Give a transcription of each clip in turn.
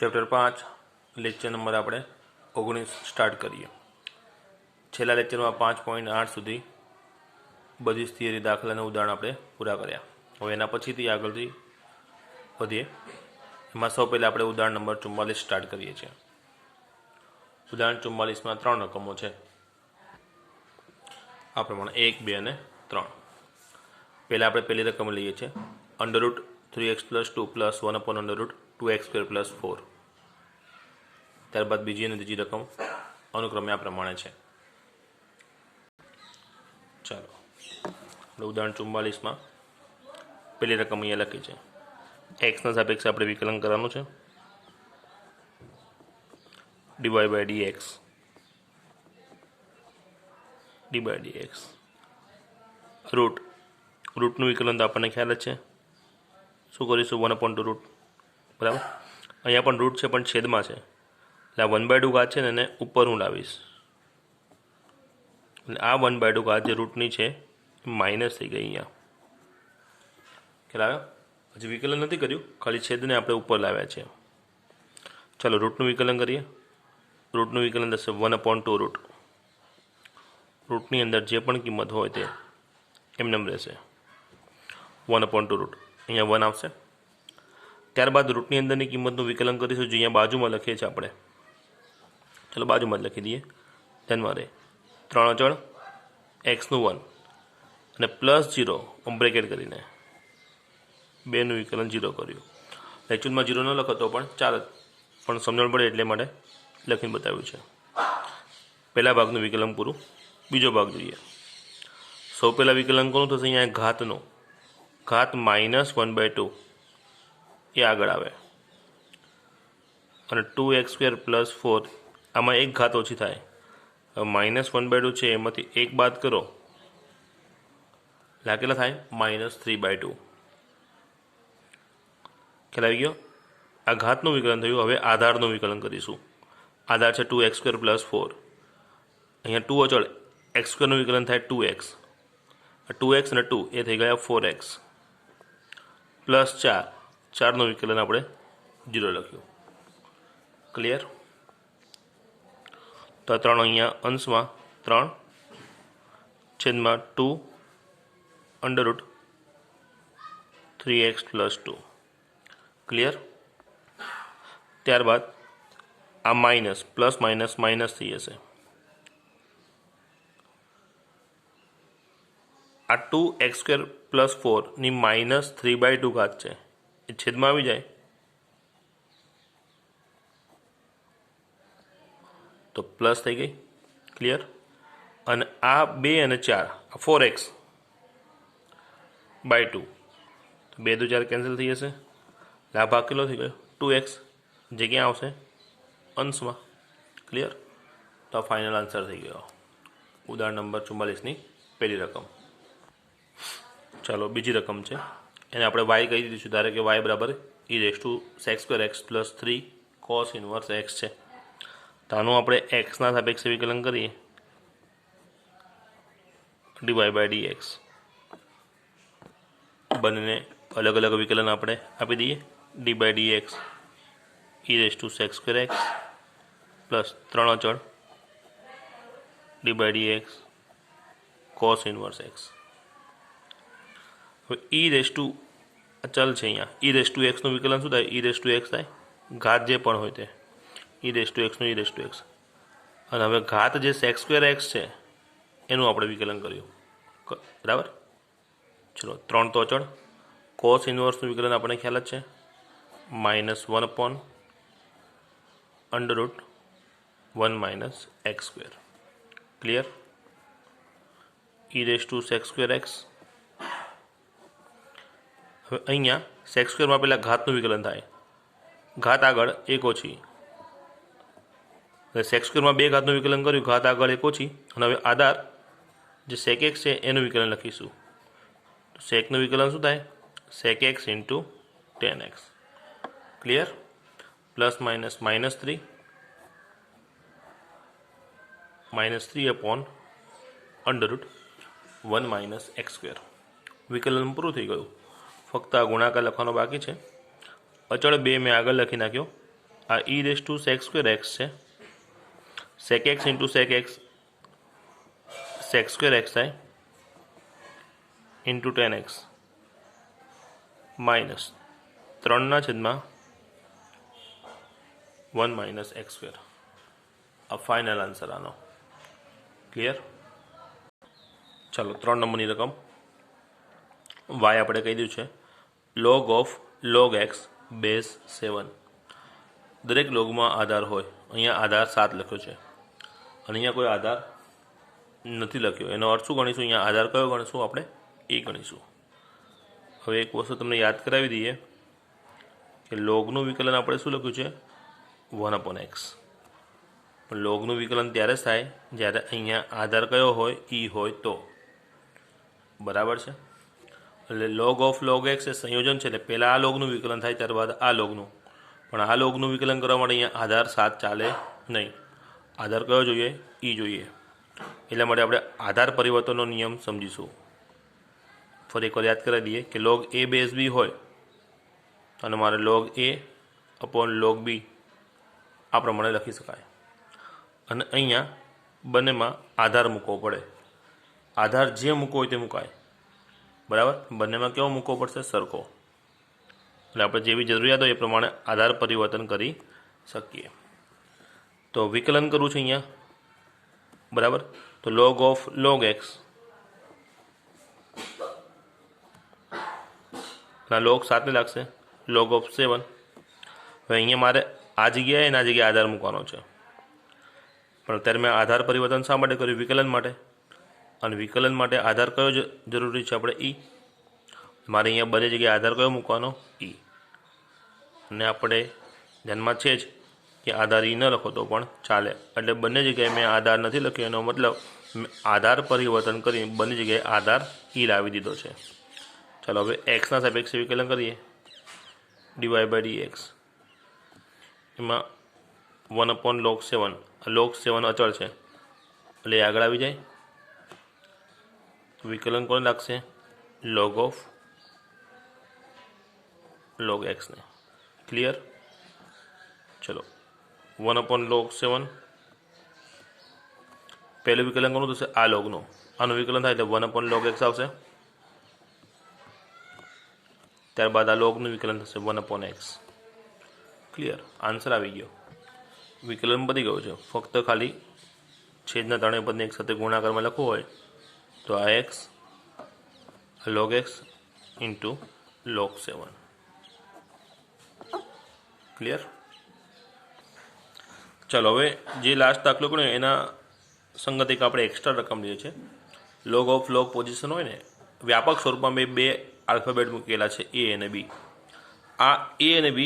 Chapter 5 lecture number આપણે 19 start કરીએ। છેલ્લા લેક્ચરમાં 5.8 સુધી બધી જ થિયરી દાખલાના ઉદાહરણ આપણે પૂરા કર્યા। હવે એના પછીથી આગળથી વધીએ। એમાં સૌ પહેલાં આપણે ઉદાહરણ નંબર 44 સ્ટાર્ટ કરીએ છીએ। ઉદાહરણ 44માં 3 રકમો છે આ પ્રમાણે 1, 2 અને 3। પહેલાં આપણે પહેલી રકમ લઈએ છીએ √3x + 2 + 1/√2x² + 4। ત્યારબાદ બીજી અને ત્રીજી રકમ અનુક્રમે આ પ્રમાણે છે। ચાલો આપણે ઉદાહરણ 44માં પહેલી રકમ અહીંયા લખી છે। એક્સના સાપેક્ષે આપણે વિકલન કરવાનું છે dy/dx રૂટનું વિકલન તો આપણને ખ્યાલ જ છે। શું કરીશું 1/2 બરાબર। અહીંયા પણ રૂટ છે પણ છેદમાં છે એટલે આ 1/2 ઘાત છે ને એને ઉપર હું લાવીશ એટલે આ 1/2 ઘાત જે રૂટની છે એ માઇનસ થઈ ગઈ। અહીંયા ખ્યાલ આવ્યો? હજી વિકલન નથી કર્યું, ખાલી છેદને આપણે ઉપર લાવ્યા છે। ચાલો રૂટનું વિકલન કરીએ। રૂટનું વિકલન થશે 1/2 રૂટ। રૂટની અંદર જે પણ કિંમત હોય તે એમને રહેશે 1/2 રૂટ। અહીંયા 1 આવશે। ત્યારબાદ રૂટની અંદરની કિંમતનું વિકલન કરીશું જે અહીંયા બાજુમાં લખીએ છીએ આપણે। ચાલો બાજુમાં જ લખી દઈએ। ધ્યાનમાં રહે 3 અચળ એક્સનું 1 અને +0 બ્રેકેટ કરીને 2નું વિકલન 0 કર્યું। એકચ્યુઅલમાં 0 ન લખો તો પણ ચાલે, પણ સમજણ પડે એટલે માટે લખીને બતાવ્યું છે। પહેલા ભાગનું વિકલન પૂરું। બીજો ભાગ જોઈએ। સૌ પહેલાં વિકલન કોનું થશે? અહીંયા ઘાતનું, ઘાત -1/2 એ આગળ આવે અને 2x² + 4 આમાં એક ઘાત ઓછી થાય। હવે -1/2 છે એમાંથી એક બાદ કરો એટલે કેટલા થાય? -3/2। ખ્યાલ આવી ગયો? આ ઘાતનું વિકલન થયું। હવે આધારનું વિકલન કરીશું। આધાર છે 2x² + 4। અહીંયા 2 અચળ x² નું વિકલન થાય 2x, 2x અને 2 એ થઈ ગયા 4x + 4, 4નું વિકલન આપણે 0 લખ્યું। ક્લિયર? તો 3 અહીંયા અંશમાં 3 છેદમાં 2/3x + 2। ક્લિયર? ત્યારબાદ આ માઇનસ પ્લસ માઇનસ માઇનસ થઈ જશે। આ 2x² + 4 ની -3/2 ઘાત છે એ છેદમાં આવી જાય તો પ્લસ થઈ ગઈ। ક્લિયર? અને આ 2 અને 4 4x/2 તો 2 × 4 કેન્સલ થઈ જશે એટલે આ ભાગ કેટલો થઈ ગયો? 2x, જે ક્યાં આવશે? અંશમાં। ક્લિયર? તો આ ફાઇનલ આન્સર થઈ ગયો ઉદાહરણ નંબર 44ની પહેલી રકમ। ચાલો બીજી રકમ છે, એને આપણે y કહી દીધું। ધારો કે y = e⁻⁴x + 3 cos −1 x છે। તો આનું આપણે એક્સના સાપેક્ષે વિકલન કરીએ dy/dx। બંનેને અલગ અલગ વિકલન આપણે આપી દઈએ d/dx e⁻⁴x + 3 અચળ d/dx cos −1 x। હવે અચલ છે અહીંયા e⁻x નું વિકલન શું થાય? e⁻x થાય, ઘાત જે પણ હોય તે e⁻x નું e⁻x। અને હવે ઘાત જે sec²x છે એનું આપણે વિકલન કર્યું। બરાબર? ચલો 3 તો અચળ, cos −1 નું વિકલન આપણને ખ્યાલ જ છે -1/√1 - x²। ક્લિયર? e⁻sec²x। હવે અહીંયા sec² માં પહેલાં ઘાતનું વિકલન થાય, ઘાત આગળ એક ઓછી, sec² માં 2 ઘાતનું વિકલન કર્યું, ઘાત આગળ એક ઓછી। અને હવે આધાર જે sec⁡x છે એનું વિકલન લખીશું। તો secનું વિકલન શું થાય? sec⁡x × tan x। Clear? Plus minus -3 -3/√1 - x²। વિકલન પૂરું થઈ ગયું। ફક્ત આ ગુણાકાર લખવાનો બાકી છે। અચળ 2 મેં આગળ લખી નાખ્યો, આ e raise to sec square x છે, sec x into sec x sec square x થાય into 10x minus 3/1 minus x square. આ ફાઇનલ આન્સર આનો. ક્લિયર? ચાલો 3 નંબરની રકમ વાય આપણે કહી દીધું છે log of log x base 7. દરેક લોગમાં આધાર હોય. અહીંયા આધાર 7 લખ્યો છે અને અહીંયા કોઈ આધાર નથી લખ્યો. એનો અર્થ શું ગણીશું? અહીંયા આધાર કયો ગણીશું? આપણે એ ગણીશું. હવે એક વસ્તુ તમને યાદ કરાવી દઈએ કે લોગનું વિકલન આપણે શું લખ્યું છે? 1/x. પણ લોગનું વિકલન ત્યારે જ થાય જ્યારે અહીંયા આધાર કયો હોય? ઈ હોય તો. બરાબર છે? એટલે log ઓફ log x એ સંયોજન છે, એટલે પહેલાં આ લોગનું વિકલન થાય, ત્યારબાદ આ લોગનું. પણ આ લોગનું વિકલન કરવા માટે અહીંયા આધાર 7 ચાલે નહીં. આધાર કયો જોઈએ? ઈ જોઈએ. એટલા માટે આપણે આધાર પરિવર્તનનો નિયમ સમજીશું. ફરી એકવાર યાદ કરાવી દઈએ કે log a બેઝ બી હોય અને મારે log a upon log b આ પ્રમાણે લખી શકાય. અને અહીંયા બંનેમાં આધાર મૂકવો પડે. આધાર જે મૂકવો હોય તે મુકાય. બરાબર? બંનેમાં કેવો મૂકવો પડશે? સરખો. એટલે આપણે જેવી જરૂરિયાત હોય એ પ્રમાણે આધાર પરિવર્તન કરી શકીએ. તો વિકલન કરવું છે અહીંયા. બરાબર? તો log ઓફ log x ના log 7 લાગશે, log ઓફ 7. હવે અહીંયા મારે આ જગ્યાએ અને આ જગ્યાએ આધાર મૂકવાનો છે, પણ અત્યારે મેં આધાર પરિવર્તન શા માટે કર્યું? વિકલન માટે. અને વિકલન માટે આધાર કયો જરૂરી છે? આપણે ઈ. મારે અહીંયા બંને જગ્યાએ આધાર કયો મૂકવાનો? ઈ. અને આપણે ધ્યાનમાં છે જ કે આધાર ઈ ન લખો તો પણ ચાલે. એટલે બંને જગ્યાએ મેં આધાર નથી લખ્યો, એનો મતલબ આધાર પરિવર્તન કરી બંને જગ્યાએ આધાર ઈ લાવી દીધો છે. ચાલો હવે એક્સના સાપેક્ષે વિકલન કરીએ. dy/dx એમાં 1/log 7. log 7 અચળ છે એટલે એ આગળ આવી જાય. વિકલન કોને લાગશે? log ઓફ log x ને. ક્લિયર? ચલો 1/log 7 પહેલું વિકલન કોનું થશે? આ લોગનું. આનું વિકલન થાય એટલે 1/log x આવશે. ત્યારબાદ આ લોગનું વિકલન થશે 1/x. ક્લિયર? આન્સર આવી ગયો. વિકલન બધી ગયું છે. ફક્ત ખાલી છેદના ત્રણેય પદને એક સાથે ગુણાકારમાં લખવું હોય તો આ x log x into log 7. Clear? ચાલો હવે જે લાસ્ટ દાખલો ગણ્યો એના સંગત એક આપણે એક્સ્ટ્રા રકમ લઈએ છીએ. log ઓફ log પોઝિશન હોય ને, વ્યાપક સ્વરૂપમાં મેં બે આલ્ફાબેટ મૂકેલા છે, a અને b. આ a અને b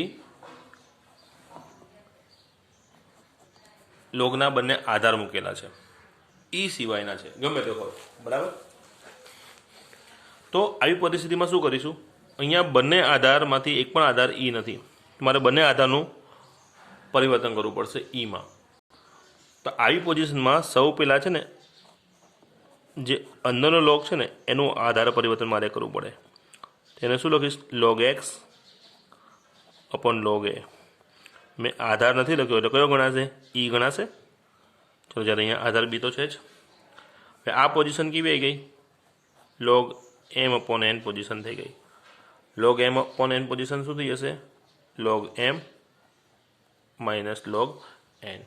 લોગના બંને આધાર મૂકેલા છે, ઈ સિવાયના છે, ગમે તે હોય. બરાબર? તો આવી પરિસ્થિતિમાં શું કરીશું? અહીંયા બંને આધારમાંથી એક પણ આધાર ઈ નથી. મારે બંને આધારનું પરિવર્તન કરવું પડશે ઈમાં. તો આવી પોઝિશનમાં સૌ પહેલાં છે ને જે અંદરનો લોગ છે ને એનું આધાર પરિવર્તન મારે કરવું પડે. તેને શું લખીશ? log x upon log a. મેં આધાર નથી લખ્યો એટલે કયો ગણાશે? ઈ ગણાશે. ચલો જ્યારે અહીંયા આધાર બી તો છે જ. હવે આ પોઝિશન કેવી આવી ગઈ? log m upon n position થઈ ગઈ. log m upon n position શું થઈ જશે? log m minus log n.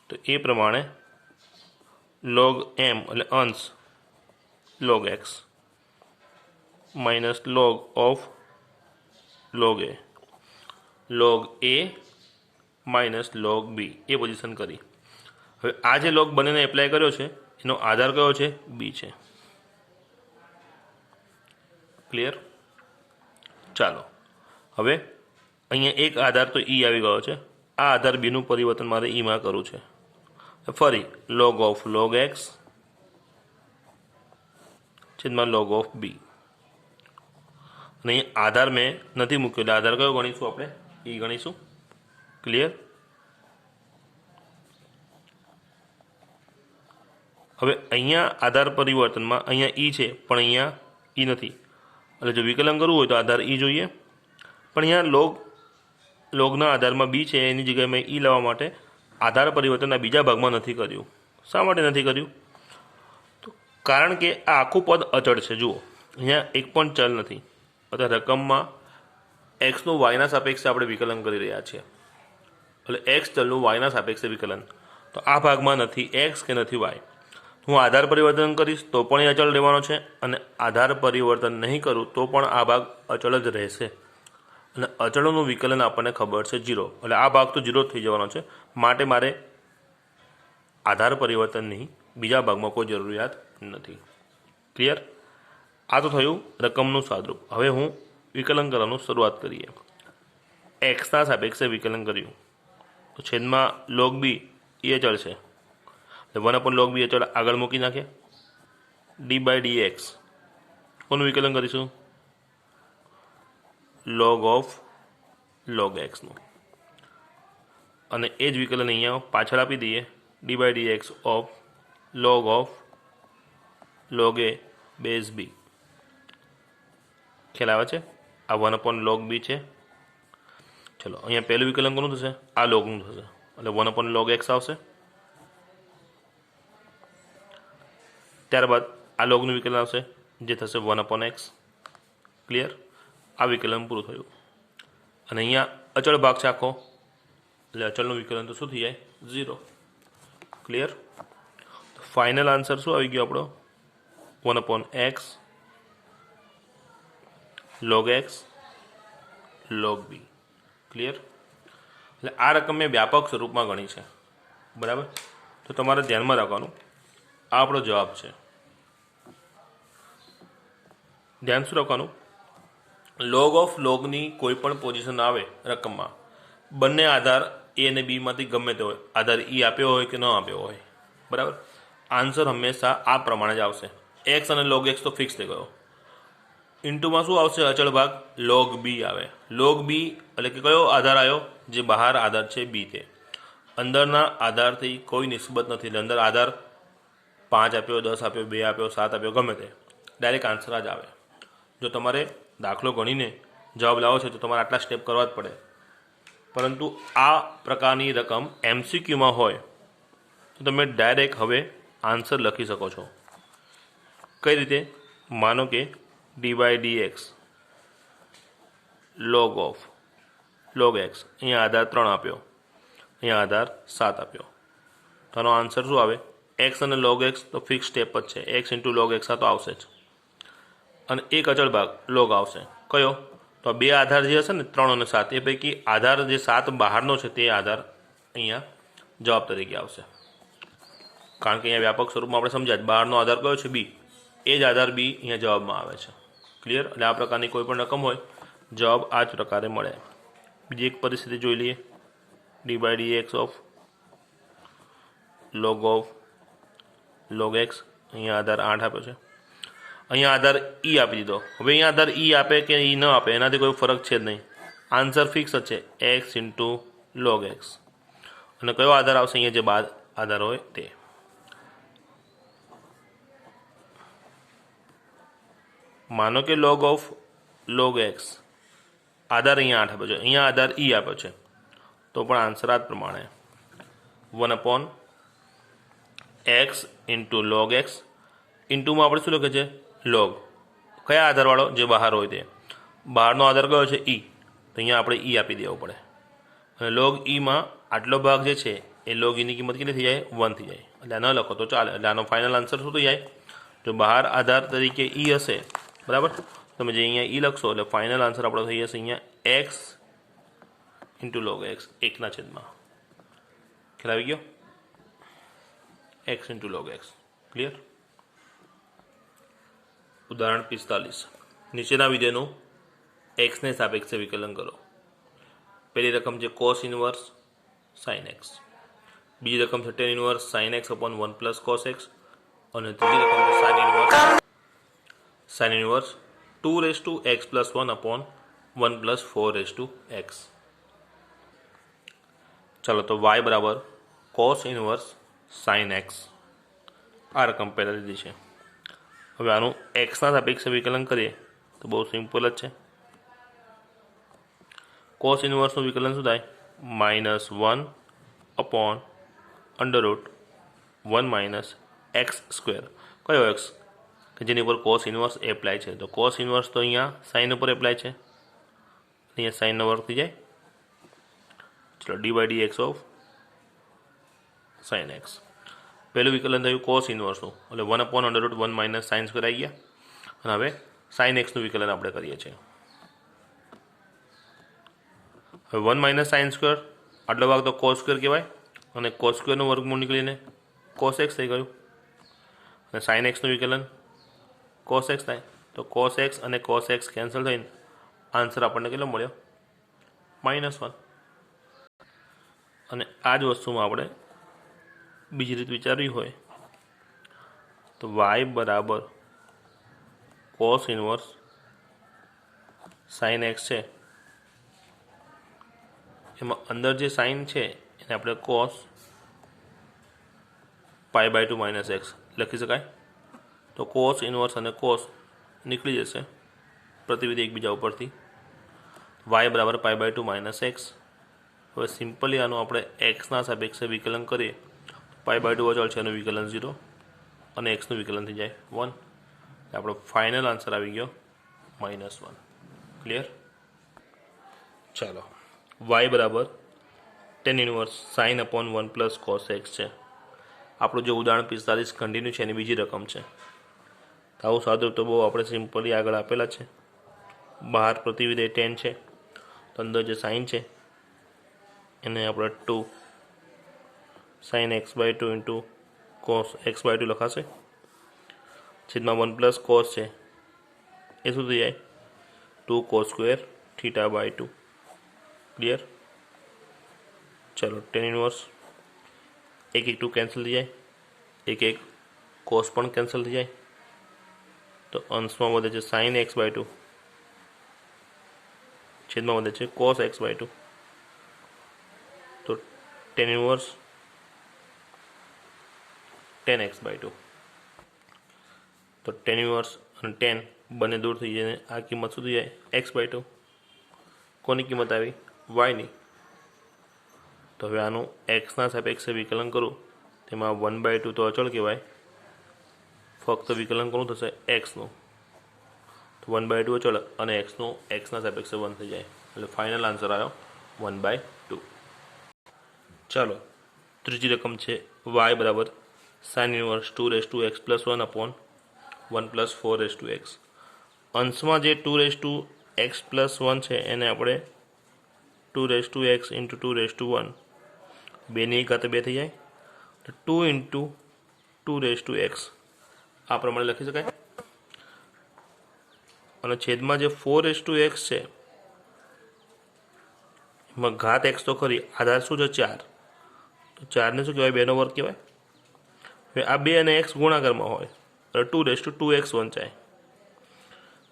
તો એ પ્રમાણે log m એટલે અંશ log x minus log of log a, log a minus log b A position કરી. હવે આ જે log બંનેને એપ્લાય કર્યો છે એનો આધાર કયો છે? b છે. ક્લિયર? ચાલો હવે અહીંયા એક આધાર તો ઈ આવી ગયો છે. આ આધાર બીનું પરિવર્તન મારે ઈમાં કરવું છે. ફરી log ઓફ log x છેદમાં log ઓફ b. અને અહીં આધાર મેં નથી મૂક્યો એટલે આધાર કયો ગણીશું? આપણે ઈ ગણીશું. ક્લિયર? હવે અહીંયા આધાર પરિવર્તનમાં અહીંયા ઈ છે પણ અહીંયા ઈ નથી, એટલે જો વિકલન કરવું હોય તો આધાર ઈ જોઈએ. પણ અહીંયા log લોગના આધારમાં બી છે એની જગ્યાએ મેં ઈ લેવા માટે આધાર પરિવર્તનના બીજા ભાગમાં નથી કર્યું. શા માટે નથી કર્યું? તો કારણ કે આ આખું પદ અચળ છે. જુઓ, અહીંયા એક પણ ચલ નથી, અથવા રકમમાં એક્સનું વાયના સાપેક્ષે આપણે વિકલન કરી રહ્યા છીએ. એટલે એક્સ ચલનું વાયના સાપેક્ષે વિકલન, તો આ ભાગમાં નથી એક્સ કે નથી વાય. હું આધાર પરિવર્તન કરીશ તો પણ એ અચળ રહેવાનો છે, અને આધાર પરિવર્તન નહીં કરું તો પણ આ ભાગ અચળ જ રહેશે. અને અચળોનું વિકલન આપણને ખબર છે 0, એટલે આ ભાગ તો 0 થઈ જવાનો છે. માટે મારે આધાર પરિવર્તનની બીજા ભાગમાં કોઈ જરૂરિયાત નથી. ક્લિયર? આ તો થયું રકમનું સાદરૂપ. હવે હું વિકલન કરવાનું શરૂઆત કરીએ. એક્સના સાપેક્ષે વિકલન કર્યું તો છેદમાં log b એ અચળ છે, એટલે 1/log b અચળ આગળ મૂકી નાખીએ. d/dx કોનું વિકલન કરીશું? log of log x નું. અને એ જ વિકલન અહીંયા પાછળ આપી દઈએ, d/dx of log a base b. ખ્યાલ આવે છે? આ 1/log b છે. ચલો, અહીંયા પહેલું વિકલન કોનું થશે? આ લોગનું થશે, એટલે 1/log x આવશે. ત્યારબાદ આ લોગનું વિકલન આવશે, જે થશે 1/x. ક્લિયર? આ વિકલન પૂરું થયું. અને અહીંયા અચળ ભાગ છે આખો, એટલે અચળનું વિકલન તો શું થઈ જાય? 0. ક્લિયર? ફાઇનલ આન્સર શું આવી ગયો આપણો? 1/x log x log b. Clear? એટલે આ રકમ મેં વ્યાપક સ્વરૂપમાં ગણી છે. બરાબર? તો તમારે ધ્યાનમાં રાખવાનું, આ આપણો જવાબ છે. ધ્યાન શું રાખવાનું? log of logની કોઈ પણ પોઝિશન આવે રકમમાં, બંને આધાર એ અને બીમાંથી ગમે તે હોય, આધાર ઈ આપ્યો હોય કે ન આપ્યો હોય, બરાબર, આન્સર હંમેશા આ પ્રમાણે જ આવશે. એક્સ અને log x તો ફિક્સ થઈ ગયો. ઇન્ટુમાં શું આવશે? અચળ ભાગ log b આવે. log b એટલે કે કયો આધાર આવ્યો? જે બહાર આધાર છે b, તે અંદરના આધારથી કોઈ નિસ્બત નથી. એટલે અંદર આધાર 5 આપ્યો, 10 આપ્યો, 2 આપ્યો, 7 આપ્યો, ગમે તે, ડાયરેક્ટ આન્સર જ આવે. જો તમારે દાખલો ગણીને જવાબ લાવો છે તો તમારે આટલા સ્ટેપ કરવા જ પડે. પરંતુ આ પ્રકારની રકમ MCQમાં હોય તો તમે ડાયરેક્ટ હવે આન્સર લખી શકો છો. કઈ રીતે? માનો કે d/dx log of log x, અહીંયા આધાર 3 આપ્યો, અહીંયા આધાર 7 આપ્યો, તો આનો આન્સર શું આવે? x અને log x તો ફિક્સ સ્ટેપ જ છે, x × log x આ તો આવશે જ. અને એક અચળ ભાગ log આવશે. કયો? તો બે આધાર જે હશે ને 3 અને 7, એ પૈકી આધાર જે 7 બહારનો છે તે આધાર અહીંયા જવાબ તરીકે આવશે. કારણ કે અહીંયા વ્યાપક સ્વરૂપમાં આપણે સમજ્યા, બહારનો આધાર કયો છે? b. એ જ આધાર b અહીંયા જવાબમાં આવે છે. ક્લિયર? એટલે આ પ્રકારની કોઈ પણ રકમ હોય, જવાબ આ જ પ્રકારે મળે. બીજી એક પરિસ્થિતિ જોઈ લઈએ. d/dx of log x, અહીંયા આધાર 8 આપ્યો છે, અહીંયા આધાર ઈ આપી દીધો. હવે અહીંયા આધાર ઈ આપે કે ઈ ન આપે એનાથી કોઈ ફરક છે જ નહીં, આન્સર ફિક્સ જ છે, x × log x. અને કયો આધાર આવશે? અહીંયા જે બાદ આધાર હોય તે. માનો કે log of log x આધાર અહીંયા 8 આપ્યો છે, અહીંયા આધાર ઈ આપ્યો છે, તો પણ આન્સર આ જ પ્રમાણે 1/x × log x. ઇન્ટુમાં આપણે શું લખે છે? log. કયા આધારવાળો? જે બહાર હોય તે. બહારનો આધાર કયો છે? ઈ, તો અહીંયા આપણે ઈ આપી દેવો પડે. અને log ઈમાં આટલો ભાગ જે છે એ log ઈની કિંમત કેટલી થઈ જાય? 1 થઈ જાય. એટલે આ ન લખો તો ચાલે. એટલે આનો ફાઇનલ આન્સર શું થઈ જાય? જો બહાર આધાર તરીકે ઈ હશે, બરાબર, તમે જે અહીંયા ઈ લખશો એટલે ફાઇનલ આન્સર આપણો થઈ જશે અહીંયા x × log x, 1/. ખ્યાલ આવી ગયો? x × log x. ક્લિયર? ઉદાહરણ 45. નીચેના વિધેયનું x ને સાપેક્ષે વિકલન કરો. પહેલી રકમ છે cos ઇનવર્સ sin x, બીજી રકમ છે tan inverse sin x / 1 + cos x, અને ત્રીજી રકમ છે sin ઇનવર્સ 2x + 1 / 1 + 4x. ચાલો, તો y = cos inverse sin x. આ રકમ પહેલાં લીધી છે. હવે આનું એક્સના સાપેક્ષે વિકલન કરીએ તો બહુ સિમ્પલ જ છે. કોસ ઇન્વર્સનું વિકલન શું થાય? -1 અપોન √1 - x સ્ક્વેર. કયો એક્સ? કે જેની ઉપર કોસ ઇન્વર્સ એપ્લાય છે. તો કોસ ઇન્વર્સ તો અહીંયા સાઇન ઉપર એપ્લાય છે, અહીંયા સાઇનનો વર્ક થઈ જાય. ચલો dy/dx ઓફ સાઇન એક્સ. પહેલું વિકલન થયું કોસ ઇન્વર્સનું, એટલે 1 અપોન √1 - સાઇન સ્ક્વેર આવી ગયા. અને હવે સાઇન એક્સનું વિકલન આપણે કરીએ છીએ. હવે 1 - સાઇન સ્ક્વેર આટલો ભાગ તો કોસ સ્ક્વેર કહેવાય, અને કોસ સ્ક્વેરનું વર્ગમૂળ નીકળીને કોસ એક્સ થઈ ગયું. અને સાઇન એક્સનું વિકલન કોસ એક્સ થાય. તો કોસ એક્સ અને કોસ એક્સ કેન્સલ થઈને આન્સર આપણને કેટલો મળ્યો? -1. અને આ જ વસ્તુમાં આપણે બીજી રીત વિચારવી હોય તો y બરાબર કોસ ઇન્વર્સ સાઇન એક્સ છે, એમાં અંદર જે સાઇન છે એને આપણે કોસ π/2 - x લખી શકાય. તો કોસ ઇન્વર્સ અને કોસ નીકળી જશે પ્રતિવિધિ એકબીજા ઉપરથી. y બરાબર π/2 - x. હવે સિમ્પલી આનું આપણે એક્સના સાપેક્ષે વિકલન કરીએ. π/2 અચળ છે, એનું વિકલન 0 અને એક્સનું વિકલન થઈ જાય 1. આપણો ફાઇનલ આન્સર આવી ગયો -1. ક્લિયર? ચાલો, y બરાબર tan inverse sine upon 1 + cos x છે. આપણું જે ઉદાહરણ 45 કન્ટિન્યુ છે એની બીજી રકમ છે. આવું સાદું તો બહુ આપણે સિમ્પલી આગળ આપેલા છે. બહાર પ્રતિવિધેય tan છે, તો અંદર જે સાઇન છે એને આપણે 2 sin x/2 into cos x/2 લખાશે. છેદમાં 1 + cos છે એ શું થઈ જાય? 2 cos² θ/2. ક્લિયર? ચલો, tan ઇન્વર્સ 1 2 કેન્સલ થઈ જાય, 1 cos પણ કેન્સલ થઈ જાય. તો અંશમાં વધે છે sin x/2, છેદમાં વધે છે cos x/2. તો tan ઇન્વર્સ tan x/2. તો tan ઇન્વર્સ અને tan બંને દૂર થઈ જાય, આ કિંમત શું થઈ જાય? x/2. કોની કિંમત આવી? yની. તો હવે આનું એક્સના સાપેક્ષે વિકલન કરું, તેમાં 1/2 તો અચળ કહેવાય, ફક્ત વિકલન કોનું થશે? એક્સનું. તો 1/2 અચળ અને એક્સનું એક્સના સાપેક્ષે 1 થઈ જાય, એટલે ફાઇનલ આન્સર આવ્યો 1/2. ચાલો, ત્રીજી રકમ છે y બરાબર sine inverse 2x + 1 upon 1 + 4x. અંશમાં જે 2x + 1 છે એને આપણે 2x ઇન્ટુ 2 બેની ઘાતે 2 થઈ જાય. તો 2 ઇન્ટુ 2x આ પ્રમાણે લખી શકાય. અને છેદમાં જે 4x છે એમાં ઘાત x તો ખરી, આધાર શું છે? 4. તો 4ને શું કહેવાય? 2નો વર્ગ કહેવાય. હવે આ 2 અને x ગુણાકારમાં હોય એટલે 2x વંચાય.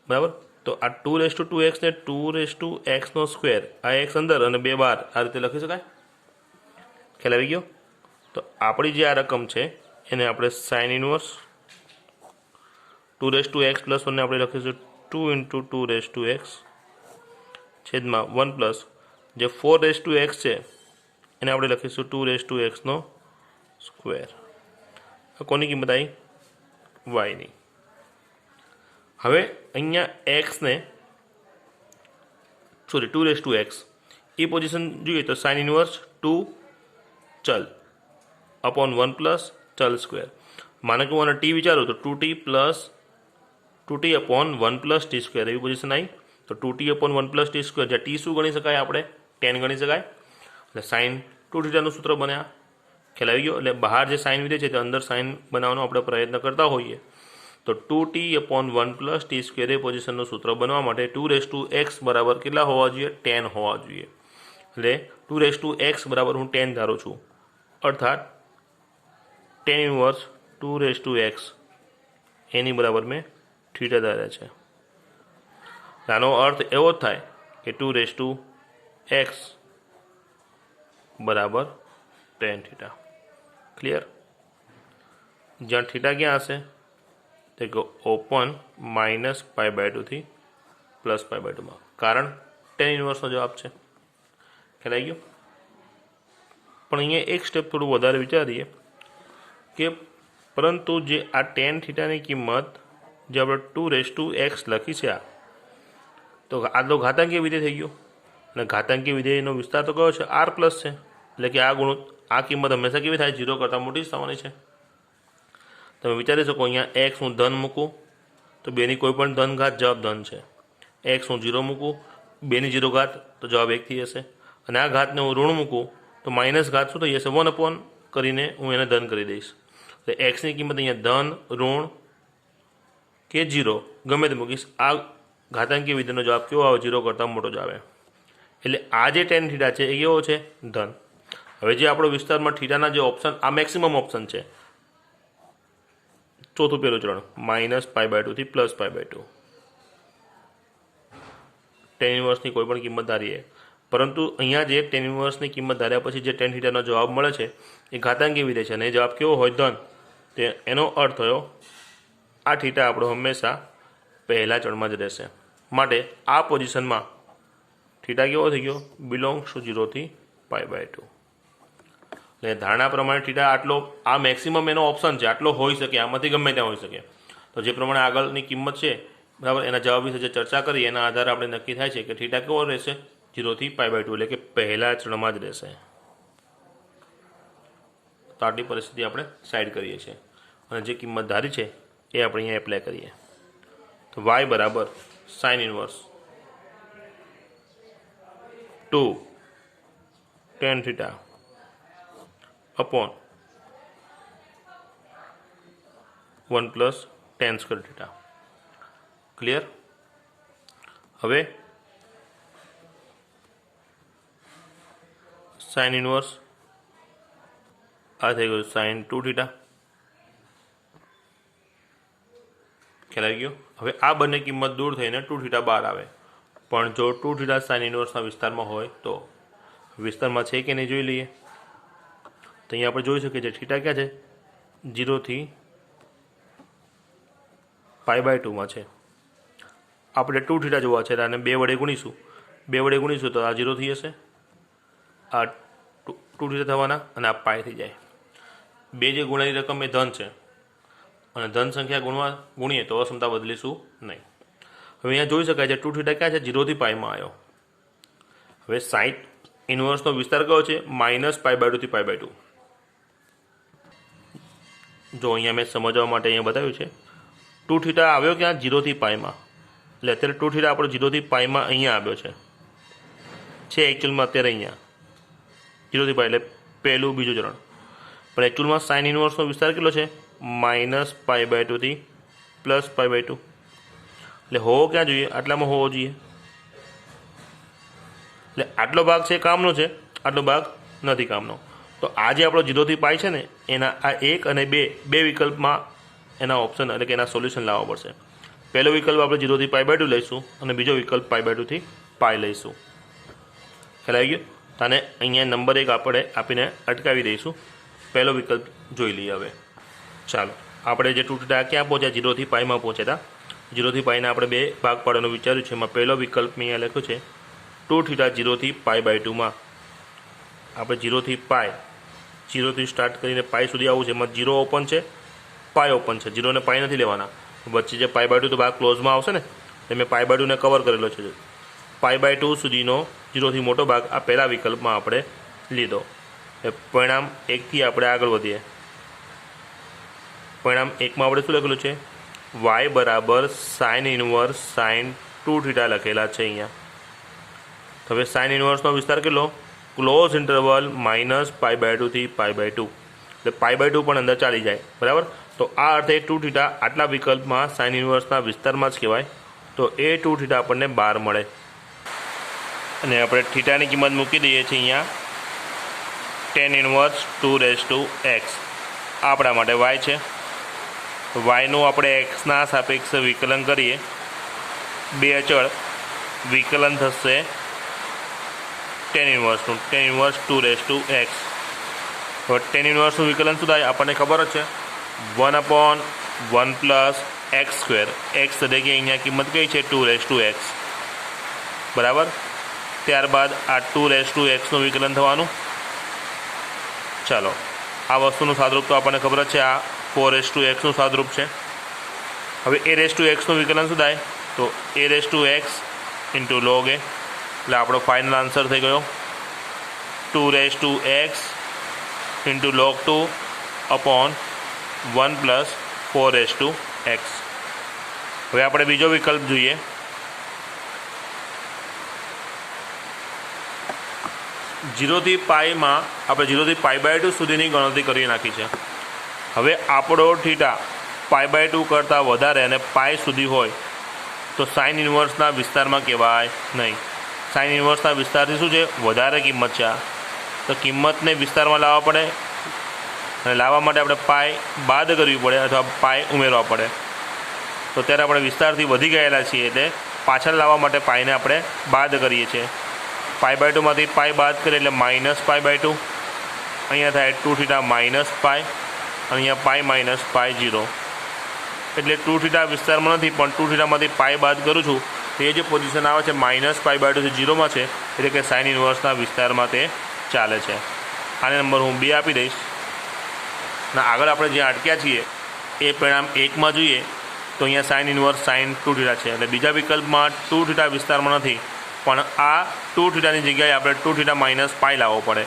બરાબર? તો આ 2x ને 2x² આ x અંદર અને 2 બહાર, આ રીતે લખી શકાય. ખ્યાલ આવી ગયો? તો આપણી જે આ રકમ છે એને આપણે સાઇન ઇન્વર્સ 2x + 1 ને આપણે લખીશું 2 ઇન્ટુ 2x છેદમાં 1 + જે 4x છે એને આપણે લખીશું 2x². કોની કિંમત આવી? yની. હવે અહીંયા એક્સને 2x એ પોઝિશન જોઈએ તો સાઇન ઇન્વર્સ 2 ચલ અપોન 1 + ચલ સ્ક્વેર. માનો કે હું આને ટી વિચારું તો 2t અપોન 1 + t² એવી પોઝિશન આવી. તો 2t અપોન 1 + t², જ્યાં t શું ગણી શકાય? આપણે tan ગણી શકાય. એટલે સાઇન 2θ નું સૂત્ર બન્યા. ખ્યાલ આવી ગયો? એટલે બહાર જે સાઇન વિધેય છે તે અંદર સાઇન બનાવવાનો આપણે પ્રયત્ન કરતા હોઈએ તો 2t અપોન 1 + t² એ પોઝિશનનું સૂત્ર બનવા માટે 2x બરાબર કેટલા હોવા જોઈએ? 10 હોવા જોઈએ. એટલે 2x બરાબર હું 10 ધારું છું, અર્થાત tan ઇન્વર્સ 2x એની બરાબર મેં થીટા ધાર્યા છે. આનો અર્થ એવો થાય કે 2x બરાબર tan θ. ક્લિયર? જ્યાં થીટા ક્યાં હશે? તો કે ઓપન -π/2 થી +π/2 માં. કારણ tan ઇન્વર્સનો જવાબ છે. ખ્યાલ આવી ગયો? પણ અહીંયા એક સ્ટેપ થોડું વધારે વિચારીએ કે પરંતુ જે આ ટેન થીટાની કિંમત જે આપણે 2⁻x લખી છે આ તો ઘાતાંકીય વિધેય થઈ ગયો અને ઘાતાંકીય વિધેયનો વિસ્તાર તો કયો છે r પ્લસ છે એટલે કે આ કિંમત હંમેશા કેવી થાય 0 કરતાં મોટી જ થવાની છે. તમે વિચારી શકો અહીંયા x હું ધન મૂકું તો 2ની કોઈ પણ ધન ઘાત જવાબ ધન છે. x હું 0 મૂકું 2ની 0 ઘાત તો જવાબ 1 થઈ જશે અને આ ઘાતને હું ઋણ મૂકું તો માઇનસ ઘાત શું થઈ જશે 1 કરીને હું એને ધન કરી દઈશ. તો એક્સની કિંમત અહીંયા ધન ઋણ કે 0 ગમે તે મૂકીશ આ ઘાતાંકીય વિધેયનો જવાબ કેવો આવે 0 કરતાં મોટો જ આવે. એટલે આ જે ટેન થીટા છે એ કેવો છે ધન. હવે જે આપણો વિસ્તારમાં થીટાના જે ઓપ્શન આ મેક્સિમમ ઓપ્શન છે ચોથું પહેલું ચરણ -π/2 થી +π/2 ટેન ઇન્વર્સની કોઈ પણ કિંમત ધારીએ પરંતુ અહીંયા જે ટેન ઇન્વર્સની કિંમત ધાર્યા પછી જે ટેન થીટાનો જવાબ મળે છે એ ઘાતાંકીય વિધેય છે અને એ જવાબ કેવો હોય ધન. તે એનો અર્થ થયો આ થીટા આપણો હંમેશા પહેલા ચરણમાં જ રહેશે. માટે આ પોઝિશનમાં થીટા કેવો થઈ ગયો બિલોંગ્સ ટુ 0 થી π/2. એટલે ધારણા પ્રમાણે થીટા આટલો આ મેક્સિમમ એનો ઓપ્શન છે આટલો હોઈ શકે આમાંથી ગમે ત્યાં હોઈ શકે. તો જે પ્રમાણે આગળની કિંમત છે બરાબર એના જવાબ વિશે જે ચર્ચા કરી એના આધારે આપણે નક્કી થાય છે કે થીટા કેવો રહેશે 0 થી π/2 એટલે કે પહેલા ચરણમાં જ રહેશે. તો આટલી પરિસ્થિતિ આપણે સાઈડ કરીએ છીએ અને જે કિંમત ધારી છે એ આપણે અહીંયા એપ્લાય કરીએ. તો y બરાબર sin inverse 2 tan theta upon 1 + tan square theta. Clear? હવે સાઇન ઇન્વર્સ આ થઈ ગયું sin 2 થીટા. ખ્યાલ આવી ગયો? હવે આ બંને કિંમત દૂર થઈને 2 થીટા બહાર આવે પણ જો 2 થીટા સાઇન ઇન્વર્સના વિસ્તારમાં હોય તો વિસ્તારમાં છે કે નહીં જોઈ લઈએ. તો અહીંયા આપણે જોઈ શકીએ છીએ થીટા ક્યાં છે 0 થી π/2 છે. આપણે 2 થીટા જોવા છે અને 2 વડે ગુણીશું તો આ 0 થઈ જશે આ 2 થીટા થવાના અને આ પાય થઈ જાય. બે જે ગુણેલી રકમ એ ધન છે અને ધન સંખ્યા ગુણીએ તો અસમતા બદલીશું નહીં. હવે અહીંયા જોઈ શકાય છે 2 થીટા ક્યાં છે 0 થી πમાં આવ્યો. હવે સાઇન ઇન્વર્સનો વિસ્તાર કયો છે -π/2 થી π/2. જો અહીંયા મેં સમજવા માટે અહીંયા બતાવ્યું છે 2 થીટા આવ્યો ક્યાં 0 થી πમાં એટલે અત્યારે 2 થીટા આપણો 0 થી πમાં અહીંયા આવ્યો છે એકચ્યુઅલમાં અત્યારે અહીંયા 0 થી π એટલે પહેલું બીજું ચરણ પણ એકચ્યુઅલમાં સાઇન ઇન્વર્સનો વિસ્તાર કેટલો છે -π/2 થી +π/2 એટલે હોવો ક્યાં જોઈએ આટલામાં હોવો જોઈએ. એટલે આટલો ભાગ છે કામનો છે આટલો ભાગ નથી કામનો. તો આ જે આપણો 0 થી π છે ને એના આ 1 અને 2 વિકલ્પમાં એના ઓપ્શન એટલે કે એના સોલ્યુશન લાવવા પડશે. પહેલો વિકલ્પ આપણે 0 થી π/2 લઈશું અને બીજો વિકલ્પ π/2 થી π લઈશું. ખ્યાલ આવી ગયો? અને અહીંયા નંબર 1 આપણે આપીને અટકાવી દઈશું. પહેલો વિકલ્પ જોઈ લઈએ. હવે ચાલો આપણે જે 2 થીટા ક્યાં પહોંચ્યા 0 થી πમાં પહોંચ્યા હતા 0 થી πના આપણે 2 ભાગ પાડવાનું વિચાર્યું છે. એમાં પહેલો વિકલ્પ મેં અહીંયા લખ્યો છે 2 થીટા 0 થી π/2 આપણે 0 થી π 0 થી સ્ટાર્ટ કરીને π સુધી આવું છે. એમાં 0 ઓપન છે π ઓપન છે 0 ને π નથી લેવાના વચ્ચે જે π/2 તો ભાગ ક્લોઝમાં આવશે ને એટલે મેં π/2 ને કવર કરેલો છે. π/2 સુધીનો 0 થી મોટો ભાગ આ પહેલા વિકલ્પમાં આપણે લીધો. પરિણામ 1 થી આપણે આગળ વધીએ. પરિણામ 1માં આપણે શું લખેલું છે y બરાબર સાઇન ઇન્વર્સ sin 2 થીટા લખેલા છે અહીંયા. હવે સાઇન ઇન્વર્સનો વિસ્તાર કેટલો ક્લોઝ ઇન્ટરવલ -π/2 થી π/2 એટલે π/2 પણ અંદર ચાલી જાય બરાબર. તો આ અર્થે 2 થીટા આટલા વિકલ્પમાં સાઇન ઇન્વર્સના વિસ્તારમાં જ કહેવાય. તો એ 2 થીટા આપણને 12 મળે અને આપણે થીટાની કિંમત મૂકી દઈએ છીએ અહીંયા tan ઇન્વર્સ 2⁻x આપણા માટે y છે. વાયનું આપણે એક્સના સાપેક્ષે વિકલન કરીએ બે અચળ વિકલન થશે tan ઇન્વર્સનું tan ઇન્વર્સ 2⁻x. હવે tan ઇન્વર્સનું વિકલન શું થાય આપણને ખબર જ છે 1/1 + x². x તરીકે અહીંયા કિંમત કઈ છે 2⁻x બરાબર. ત્યારબાદ આ 2x વિકલન થવાનું। ચાલો આ વસ્તુનું સાદરૂપ તો આપણને ખબર જ છે, આ 4x સાદરૂપ છે। હવે a વિકલન શું થાય? તો a ઇન્ટુ log a, એટલે આપણો ફાઇનલ આન્સર થઈ ગયો 2x into log 2 upon 1 plus 4x। હવે આપણે બીજો વિકલ્પ જોઈએ। 0 થી પાઈમાં આપણે 0 થી π/2 સુધીની ગણતરી કરી નાખી છે। હવે આપણો થીટા π/2 કરતાં વધારે અને પાઈ સુધી હોય તો સાઇન ઇન્વર્સના વિસ્તારમાં કહેવાય નહીં। સાઇન ઇન્વર્સના વિસ્તારથી શું છે? વધારે કિંમત છે। તો કિંમતને વિસ્તારમાં લાવવા પડે, અને લાવવા માટે આપણે પાઈ બાદ કરવી પડે અથવા પાઈ ઉમેરવા પડે। તો ત્યારે આપણે વિસ્તારથી વધી ગયેલા છીએ, એટલે પાછળ લાવવા માટે પાઈને આપણે બાદ કરીએ છીએ। π/2 માંથી પાઈ બાદ કરીએ એટલે -π/2, અહીંયા થાય 2θ માઇનસ પાઈ, અને અહીંયા પાઈ માઇનસ પાઈ 0, એટલે 2θ વિસ્તારમાં નથી પણ 2θ માંથી પાઈ બાદ કરું છું તો એ જે પોઝિશન આવે છે -π/2 થી 0માં છે, એટલે કે સાઇન ઇન્વર્સના વિસ્તારમાં તે ચાલે છે। આને નંબર હું 2 આપી દઈશ। અને આગળ આપણે જ્યાં અટક્યા છીએ એ પરિણામ 1માં જોઈએ તો અહીંયા સાઇન ઇન્વર્સ sin 2θ છે, એટલે બીજા વિકલ્પમાં 2θ વિસ્તારમાં નથી પણ આ 2θની જગ્યાએ આપણે 2θ માઇનસ પાઈ લાવવો પડે,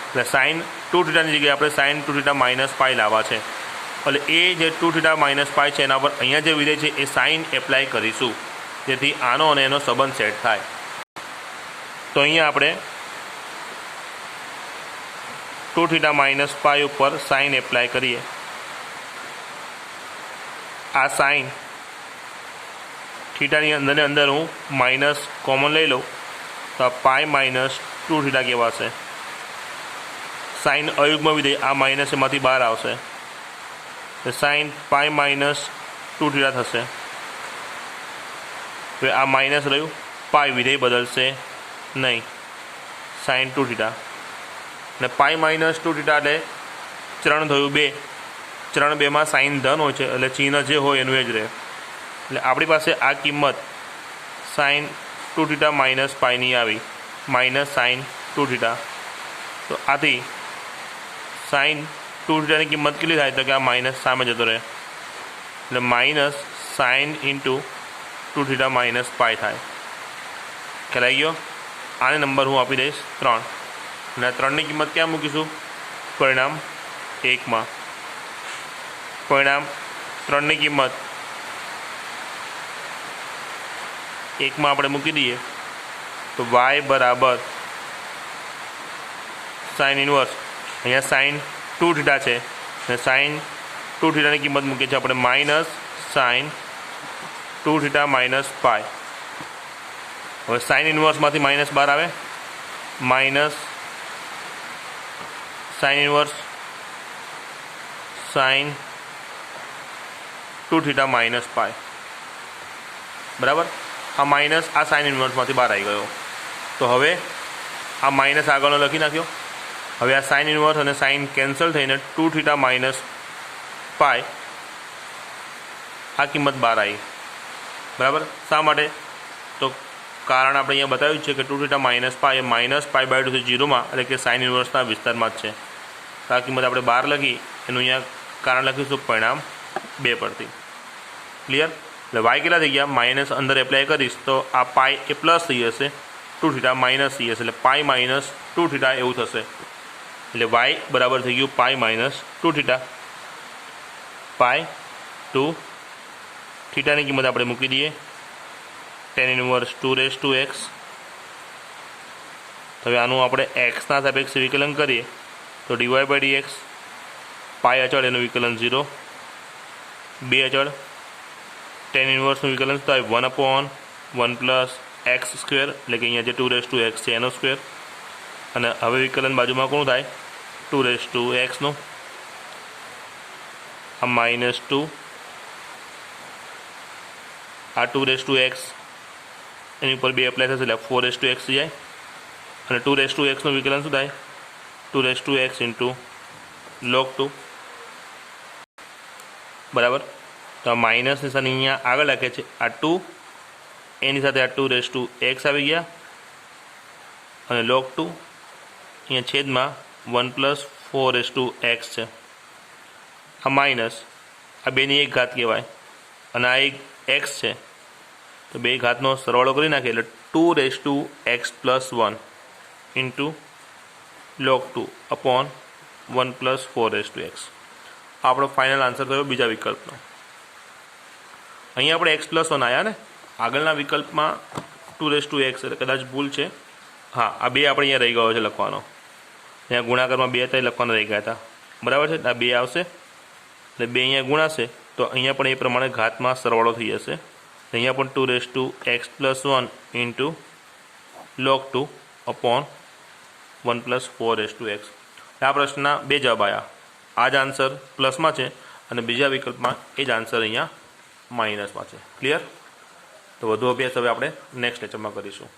એટલે sin 2θની જગ્યાએ આપણે sin 2θ માઇનસ પાઈ લાવવા છે। એટલે એ જે 2θ માઇનસ પાઈ છે એના પર અહીંયા જે વિધેય છે એ સાઇન એપ્લાય કરીશું, જેથી આનો અને એનો સંબંધ સેટ થાય। તો અહીંયા આપણે 2θ માઇનસ પાઈ ઉપર સાઇન એપ્લાય કરીએ। આ સાઇન થીટાની અંદર હું માઇનસ કોમન લઈ લઉં તો આ પાઈ માઇનસ 2θ કહેવાશે। સાઇન અયુગ્મ વિધેય આ માઇનસ એમાંથી બહાર આવશે, તો સાઇન પાઈ માઇનસ 2θ થશે। હવે આ માઇનસ રહ્યું, પાઈ વિધેય બદલશે નહીં, સાઇન 2θ, અને પાઈ માઇનસ 2θ એટલે ચરણ થયું 2, ચરણ 2માં સાઇન ધન હોય છે, એટલે ચિહ્ન જે હોય એનું એ જ રહે। એટલે આપણી પાસે આ કિંમત સાઇન 2θ માઇનસ પાઈની આવી, માઇનસ સાઇન 2θ। તો આથી સાઇન 2θની કિંમત કેટલી થાય? તો કે આ માઇનસ સામે જતો રહે, એટલે minus sine into 2θ minus pi થાય। ખ્યાલ આવી ગયો? આને નંબર હું આપી દઈશ 3, અને આ 3ની કિંમત ક્યાં મૂકીશું? પરિણામ 1માં। પરિણામ 3ની કિંમત 1માં આપણે મૂકી દઈએ તો y બરાબર સાઇન ઇન્વર્સ, અહીંયા સાઇન 2θ છે, અને સાઇન 2θની કિંમત મૂકીએ છીએ આપણે માઇનસ સાઇન 2θ માઇનસ પાઈ। હવે સાઇન ઇન્વર્સમાંથી માઇનસ બહાર આવે, minus sine inverse sine 2θ minus pi, બરાબર। આ માઇનસ આ સાઇન ઇન્વર્સમાંથી બહાર આવી ગયો, તો હવે આ માઇનસ આગળનો લખી નાખ્યો। હવે આ સાઇન ઇન્વર્સ અને સાઇન કેન્સલ થઈને 2θ માઇનસ પાઈ આ કિંમત બહાર આવી, બરાબર। શા માટે? તો કારણ આપણે અહીંયા બતાવ્યું છે કે 2θ માઇનસ પાઈ એ -π/2 થી 0માં, એટલે કે સાઇન ઇન્વર્સના વિસ્તારમાં જ છે। તો આ કિંમત આપણે બહાર લખી, એનું અહીંયા કારણ લખીશું પરિણામ 2 પરથી। ક્લિયર? એટલે વાય કેટલા થઈ ગયા? માઇનસ અંદર એપ્લાય કરીશ તો આ પાઈ એ પ્લસ થઈ જશે, 2θ માઇનસ થઈ જશે, એટલે પાઈ માઇનસ 2θ એવું થશે। એટલે વાય બરાબર થઈ ગયું પાઈ માઇનસ 2θ। પાઈ 2 થીટાની કિંમત આપણે મૂકી દઈએ tan ઇન્વર્સ 2x। હવે આનું આપણે એક્સના સાપેક્ષે વિકલન કરીએ તો dy/dx, પાઈ અચળ એનું વિકલન 0, 2 અચળ, tan ઇન્વર્સનું વિકલન થાય 1/1 પ્લસ x સ્ક્વેર, એટલે કે અહીંયા જે 2x છે એનો સ્ક્વેર, અને હવે વિકલન બાજુમાં કોણ થાય? 2xનું, આ -2, આ 2x એની ઉપર 2 એપ્લાય થશે એટલે 4x થઈ જાય, અને 2xનું વિકલન શું થાય? 2x ઇન્ટુ log 2, બરાબર। તો આ માઇનસ નિશાની અહીંયા આગળ લખે છે, આ 2 એની સાથે આ 2x આવી ગયા, અને log 2 અહીંયા છેદમાં 1 + 4x છે. આ માઇનસ આ બેની એક ઘાત કહેવાય અને આ એક x છે, તો બે ઘાતનો સરવાળો કરી નાખીએ એટલે 2x + 1 into log 2 upon 1 + 4x. આપણો ફાઇનલ આન્સર થયો બીજા વિકલ્પનો. અહીંયા આપણે x + 1 આવ્યા ને, આગળના વિકલ્પમાં 2x એટલે કદાચ ભૂલ છે. હા, આ બે આપણે અહીંયા રહી ગયો છે લખવાનો. અહીંયા ગુણાકારમાં 2 હતા એ લખવાના રહી ગયા હતા, બરાબર છે. આ 2 આવશે એટલે 2 અહીંયા ગુણાશે તો અહીંયા પણ એ પ્રમાણે ઘાતમાં સરવાળો થઈ જશે. અહીંયા પણ 2x + 1 into log 2 upon 1 + 4x. આ પ્રશ્નના બે જવાબ આવ્યા. આ જ આન્સર પ્લસમાં છે અને બીજા વિકલ્પમાં એ જ આન્સર અહીંયા માઇનસમાં છે. ક્લિયર? તો વધુ અભ્યાસ હવે આપણે નેક્સ્ટ લેક્ચરમાં કરીશું.